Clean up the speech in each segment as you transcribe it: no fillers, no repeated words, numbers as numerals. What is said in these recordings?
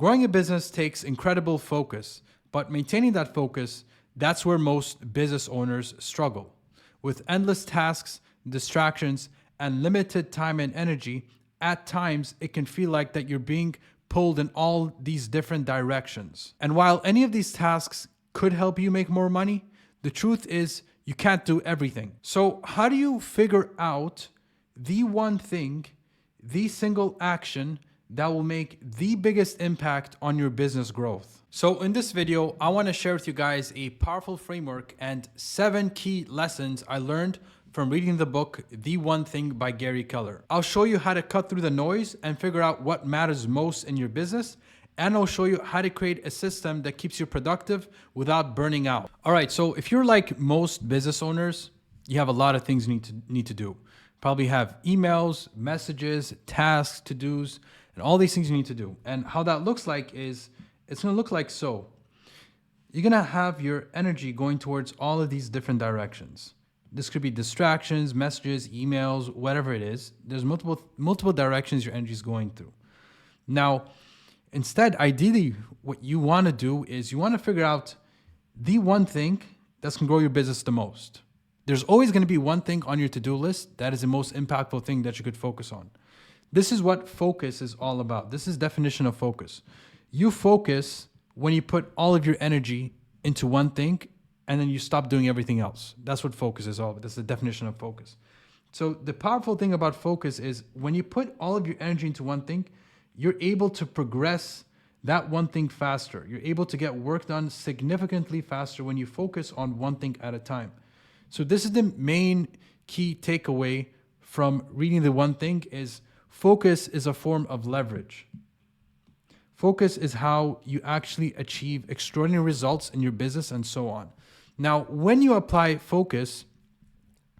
Growing a business takes incredible focus, but maintaining that focus, that's where most business owners struggle. With endless tasks, distractions, and limited time and energy, at times it can feel like that you're being pulled in all these different directions. And while any of these tasks could help you make more money, the truth is you can't do everything. So how do you figure out the one thing, the single action that will make the biggest impact on your business growth? So in this video, I want to share with you guys a powerful framework and 7 key lessons I learned from reading the book, The One Thing by Gary Keller. I'll show you how to cut through the noise and figure out what matters most in your business. And I'll show you how to create a system that keeps you productive without burning out. All right, so if you're like most business owners, you have a lot of things you need to do. Probably have emails, messages, tasks, to-dos, and all these things you need to do. And how that looks like is, it's gonna look like so. You're gonna have your energy going towards all of these different directions. This could be distractions, messages, emails, whatever it is. There's multiple directions your energy is going through. Now, instead, ideally, what you want to do is you want to figure out the one thing that's going to grow your business the most. There's always going to be one thing on your to-do list that is the most impactful thing that you could focus on. This is what focus is all about. This is definition of focus. You focus when you put all of your energy into one thing and then you stop doing everything else. That's what focus is all about. That's the definition of focus. So the powerful thing about focus is when you put all of your energy into one thing, you're able to progress that one thing faster. You're able to get work done significantly faster when you focus on one thing at a time. So this is the main key takeaway from reading The One Thing is focus is a form of leverage. Focus is how you actually achieve extraordinary results in your business and so on. Now, when you apply focus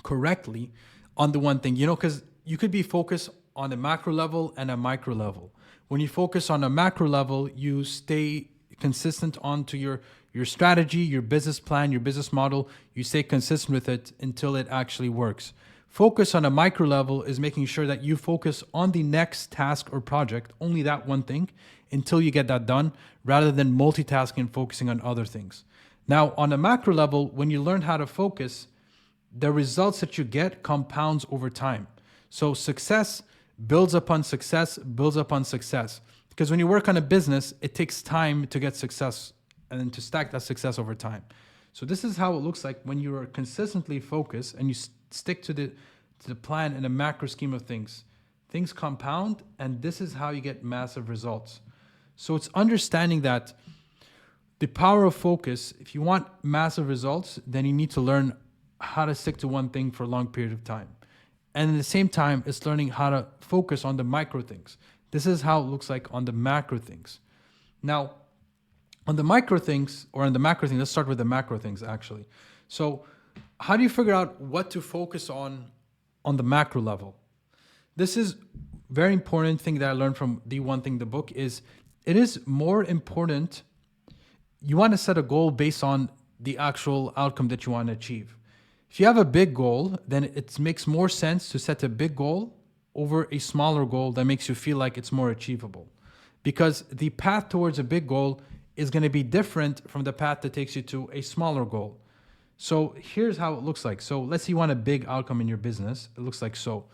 correctly on the one thing, because you could be focused on a macro level and a micro level. When you focus on a macro level, you stay consistent onto your strategy, your business plan, your business model. You stay consistent with it until it actually works. Focus on a micro level is making sure that you focus on the next task or project, only that one thing, until you get that done, rather than multitasking and focusing on other things. Now, on a macro level, when you learn how to focus, the results that you get compounds over time. So success builds upon success, builds upon success. Because when you work on a business, it takes time to get success and then to stack that success over time. So this is how it looks like when you are consistently focused and you stick to the plan in a macro scheme of things. Things compound, and this is how you get massive results. So it's understanding that the power of focus, if you want massive results, then you need to learn how to stick to one thing for a long period of time. And at the same time, it's learning how to focus on the micro things. This is how it looks like on the macro things. Now, on the micro things, or on the macro things, let's start with the macro things actually. So how do you figure out what to focus on the macro level? This is very important thing that I learned from The One Thing, the book, is it is more important. You want to set a goal based on the actual outcome that you want to achieve. If you have a big goal, then it makes more sense to set a big goal over a smaller goal that makes you feel like it's more achievable. Because the path towards a big goal is going to be different from the path that takes you to a smaller goal. So here's how it looks like. So let's say you want a big outcome in your business. It looks like so.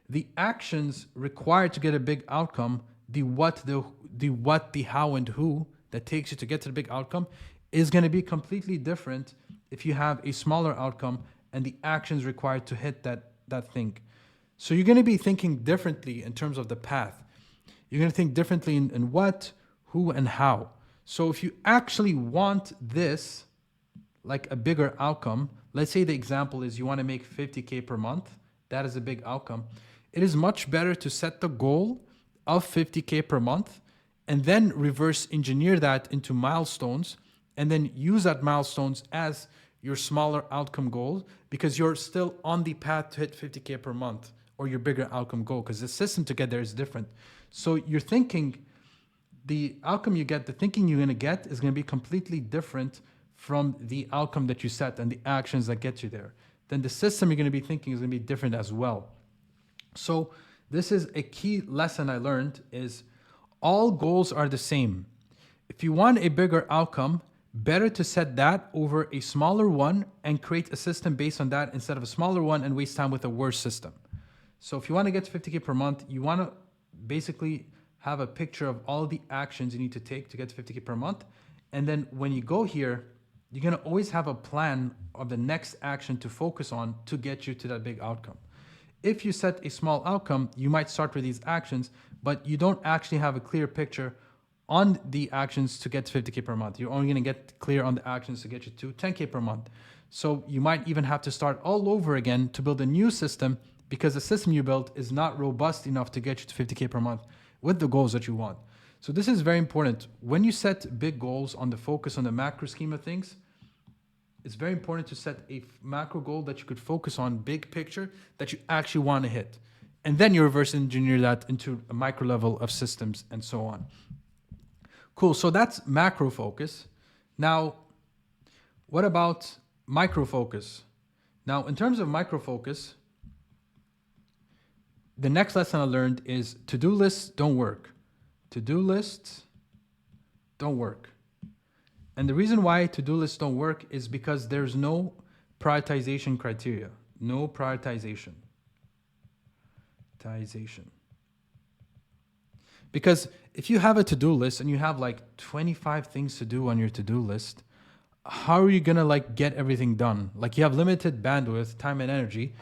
The actions required to get a big outcome, the what, the how, and who that takes you to get to the big outcome is going to be completely different if you have a smaller outcome and the actions required to hit that thing. So you're going to be thinking differently in terms of the path. You're going to think differently in what, who, and how. So if you actually want this, like a bigger outcome, let's say the example is you want to make 50K per month. That is a big outcome. It is much better to set the goal of 50K per month and then reverse engineer that into milestones and then use that milestones as your smaller outcome goal, because you're still on the path to hit 50K per month or your bigger outcome goal, because the system to get there is different. So you're thinking, the outcome you get, the thinking you're going to get is going to be completely different from the outcome that you set and the actions that get you there. Then the system you're going to be thinking is going to be different as well. So this is a key lesson I learned is all goals are the same. If you want a bigger outcome, better to set that over a smaller one and create a system based on that instead of a smaller one and waste time with a worse system. So if you want to get to 50K per month, you want to basically have a picture of all the actions you need to take to get to 50K per month. And then when you go here, you're going to always have a plan of the next action to focus on to get you to that big outcome. If you set a small outcome, you might start with these actions, but you don't actually have a clear picture on the actions to get to 50K per month. You're only going to get clear on the actions to get you to 10K per month. So you might even have to start all over again to build a new system because the system you built is not robust enough to get you to 50K per month with the goals that you want. So this is very important. When you set big goals on the focus on the macro scheme of things, it's very important to set a macro goal that you could focus on, big picture, that you actually want to hit. And then you reverse engineer that into a micro level of systems and so on. Cool, so that's macro focus. Now, what about micro focus? Now, in terms of micro focus, the next lesson I learned is to-do lists don't work. To-do lists don't work. And the reason why to-do lists don't work is because there's no prioritization criteria. No prioritization. Because if you have a to-do list and you have like 25 things to do on your to-do list, how are you gonna like get everything done? Like you have limited bandwidth, time and energy.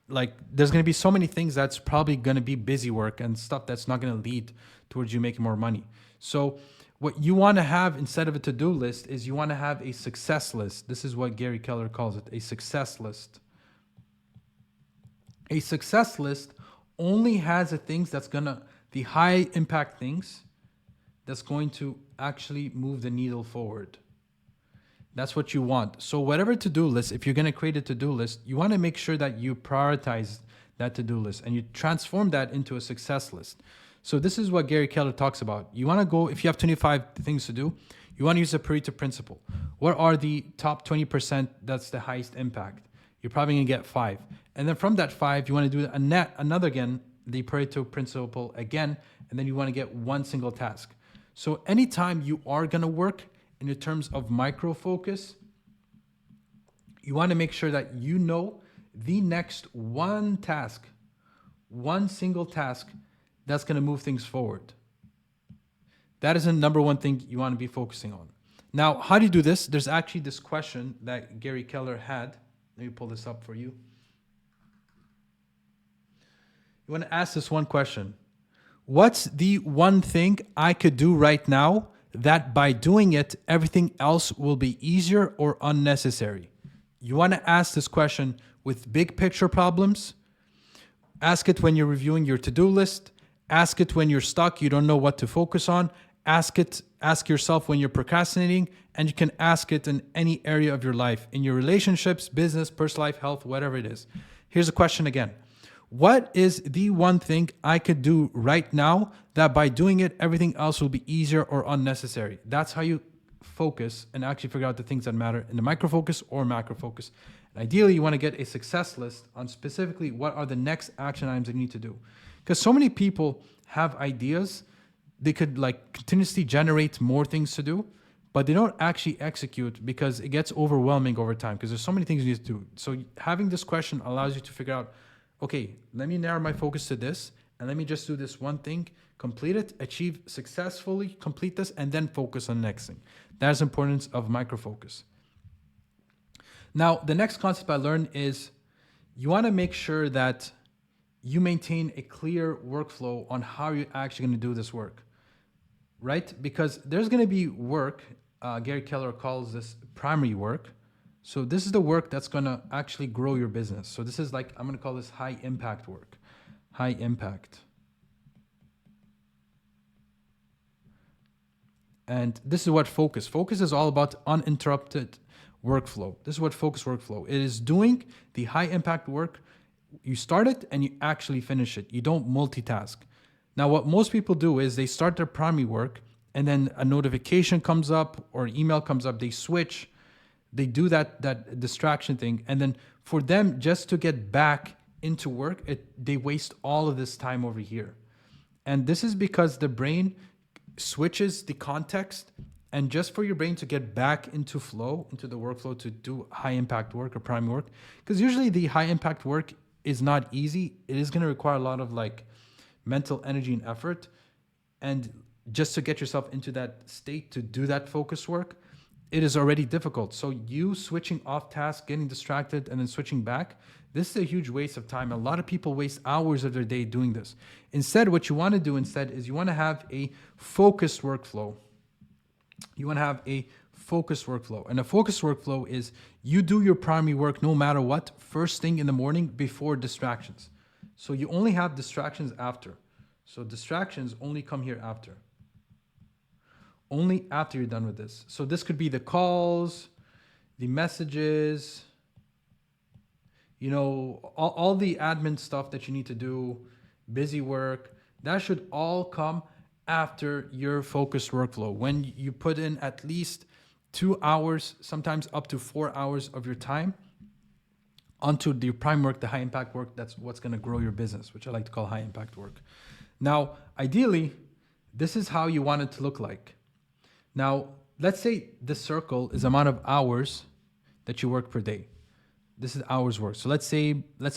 Like there's going to be so many things that's probably going to be busy work and stuff that's not going to lead towards you making more money. So what you want to have instead of a to-do list is you want to have a success list. This is what Gary Keller calls it, a success list. A success list only has the things the high impact things that's going to actually move the needle forward. That's what you want. So whatever to-do list, if you're going to create a to-do list, you want to make sure that you prioritize that to-do list and you transform that into a success list. So this is what Gary Keller talks about. You want to go, if you have 25 things to do, you want to use the Pareto principle. What are the top 20% that's the highest impact? You're probably going to get 5. And then from that 5, you want to do another again, the Pareto principle again, and then you want to get one single task. So anytime you are going to work in the terms of micro focus, you want to make sure that you know the next one task, one single task that's going to move things forward. That is the number one thing you want to be focusing on. Now, how do you do this? There's actually this question that Gary Keller had. Let me pull this up for you. You want to ask this one question. What's the one thing I could do right now that by doing it, everything else will be easier or unnecessary? You want to ask this question with big picture problems. Ask it when you're reviewing your to-do list. Ask it when you're stuck, you don't know what to focus on. Ask yourself when you're procrastinating, and you can ask it in any area of your life, in your relationships, business, personal life, health, whatever it is. Here's a question again. What is the one thing I could do right now that by doing it, everything else will be easier or unnecessary? That's how you focus and actually figure out the things that matter in the micro focus or macro focus. And ideally, you want to get a success list on specifically what are the next action items that you need to do. Because so many people have ideas, they could like continuously generate more things to do, but they don't actually execute because it gets overwhelming over time because there's so many things you need to do. So having this question allows you to figure out, okay, let me narrow my focus to this and let me just do this one thing, complete it, achieve successfully, complete this, and then focus on the next thing. That's the importance of micro focus. Now, the next concept I learned is you want to make sure that you maintain a clear workflow on how you're actually going to do this work, right? Because there's going to be work, Gary Keller calls this primary work. So this is the work that's going to actually grow your business. So this is like, I'm going to call this high impact work, high impact. And this is what focus is all about, uninterrupted workflow. This is what focus workflow. It is doing the high impact work. You start it and you actually finish it. You don't multitask. Now, what most people do is they start their primary work and then a notification comes up or an email comes up. They switch, they do that distraction thing. And then for them, just to get back into work, they waste all of this time over here. And this is because the brain switches the context, and just for your brain to get back into flow, into the workflow to do high impact work or prime work. Because usually the high impact work is not easy. It is going to require a lot of like mental energy and effort. And just to get yourself into that state to do that focus work, it is already difficult. So you switching off task, getting distracted, and then switching back, this is a huge waste of time. A lot of people waste hours of their day doing this. Instead, what you want to do instead is you want to have a focused workflow. You want to have a focused workflow. And a focused workflow is you do your primary work no matter what, first thing in the morning before distractions. So you only have distractions after. So distractions only come here after. Only after you're done with this. So this could be the calls, the messages, you know, all the admin stuff that you need to do, busy work. That should all come after your focused workflow. When you put in at least 2 hours, sometimes up to 4 hours of your time onto the prime work, the high impact work, that's what's going to grow your business, which I like to call high impact work. Now, ideally, this is how you want it to look like. Now, let's say this circle is the amount of hours that you work per day. This is hours work. So let's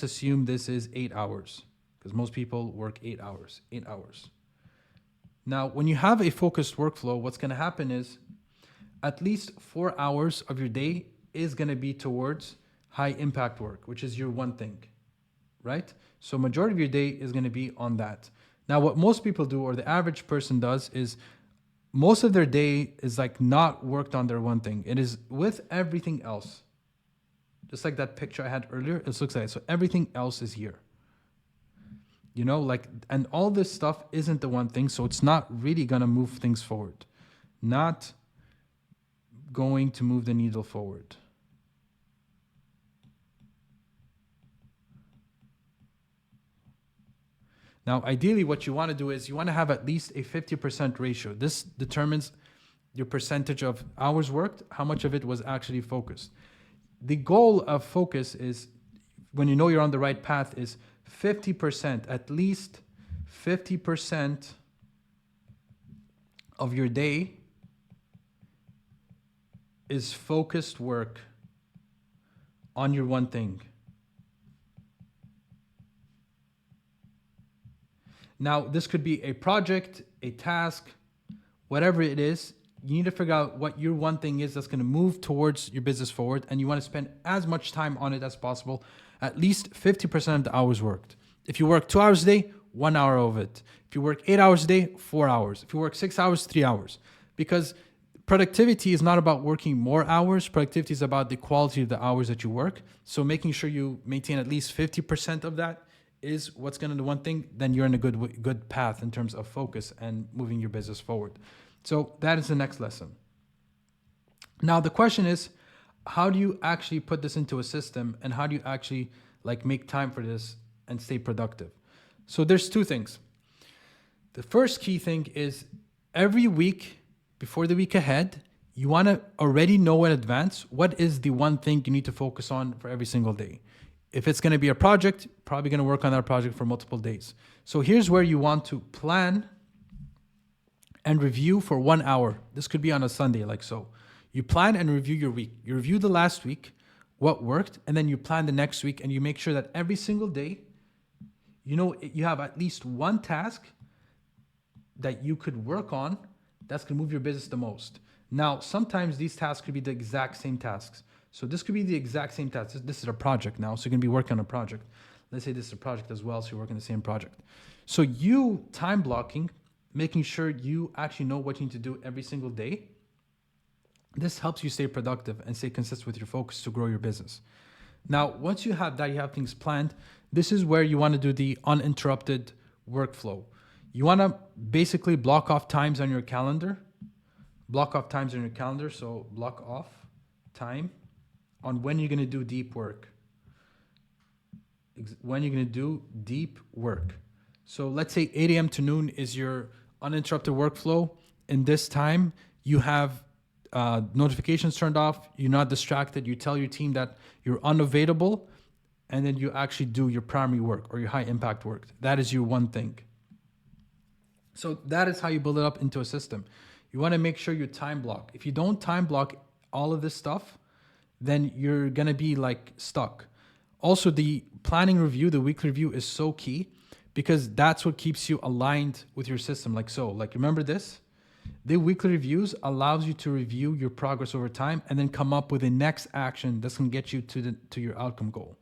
assume this is 8 hours, because most people work 8 hours. Now, when you have a focused workflow, what's going to happen is at least 4 hours of your day is going to be towards high impact work, which is your one thing, right? So majority of your day is going to be on that. Now, what most people do, or the average person does, is most of their day is like not worked on their one thing. It is with everything else. Just like that picture I had earlier, it looks like it. So everything else is here. You know, like, and all this stuff isn't the one thing. So it's not really going to move things forward. Not going to move the needle forward. Now, ideally, what you want to do is you want to have at least a 50% ratio. This determines your percentage of hours worked, how much of it was actually focused. The goal of focus is, when you know you're on the right path, is 50%, at least 50% of your day is focused work on your one thing. Now, this could be a project, a task, whatever it is. You need to figure out what your one thing is that's going to move towards your business forward, and you want to spend as much time on it as possible, at least 50% of the hours worked. If you work 2 hours a day, 1 hour of it. If you work 8 hours a day, 4 hours. If you work 6 hours, 3 hours. Because productivity is not about working more hours. Productivity is about the quality of the hours that you work. So making sure you maintain at least 50% of that is what's going to do one thing, then you're in a good path in terms of focus and moving your business forward. So that is the next lesson. Now, the question is, how do you actually put this into a system, and how do you actually like make time for this and stay productive? So there's two things. The first key thing is every week before the week ahead, you want to already know in advance what is the one thing you need to focus on for every single day. If it's going to be a project, probably going to work on that project for multiple days. So here's where you want to plan and review for 1 hour. This could be on a Sunday, like so. You plan and review your week. You review the last week, what worked, and then you plan the next week, and you make sure that every single day, you know, you have at least one task that you could work on that's going to move your business the most. Now, sometimes these tasks could be the exact same tasks. So this could be the exact same task. This is a project now, so you're going to be working on a project. Let's say this is a project as well, so you're working on the same project. So you time blocking, making sure you actually know what you need to do every single day. This helps you stay productive and stay consistent with your focus to grow your business. Now, once you have that, you have things planned, this is where you want to do the uninterrupted workflow. You want to basically block off times on your calendar. So block off time on when you're going to do deep work. So let's say 8 a.m. to noon is your uninterrupted workflow. In this time, you have notifications turned off. You're not distracted. You tell your team that you're unavailable, and then you actually do your primary work or your high impact work. That is your one thing. So that is how you build it up into a system. You want to make sure you time block. If you don't time block all of this stuff, then you're going to be like stuck. Also, the planning review, the weekly review is so key because that's what keeps you aligned with your system. Like so, like remember this? The weekly reviews allows you to review your progress over time and then come up with the next action that's going to get you to your outcome goal,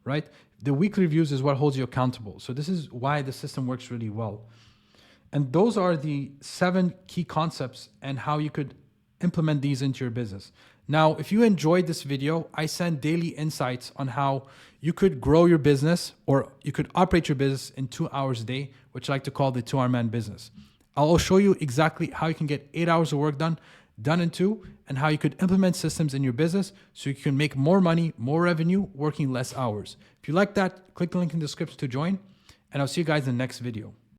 right? The weekly reviews is what holds you accountable. So this is why the system works really well. And those are the 7 key concepts and how you could implement these into your business. Now, if you enjoyed this video, I send daily insights on how you could grow your business or you could operate your business in 2 hours a day, which I like to call the 2-hour man business. I'll show you exactly how you can get 8 hours of work done in 2, and how you could implement systems in your business so you can make more money, more revenue, working less hours. If you like that, click the link in the description to join, and I'll see you guys in the next video.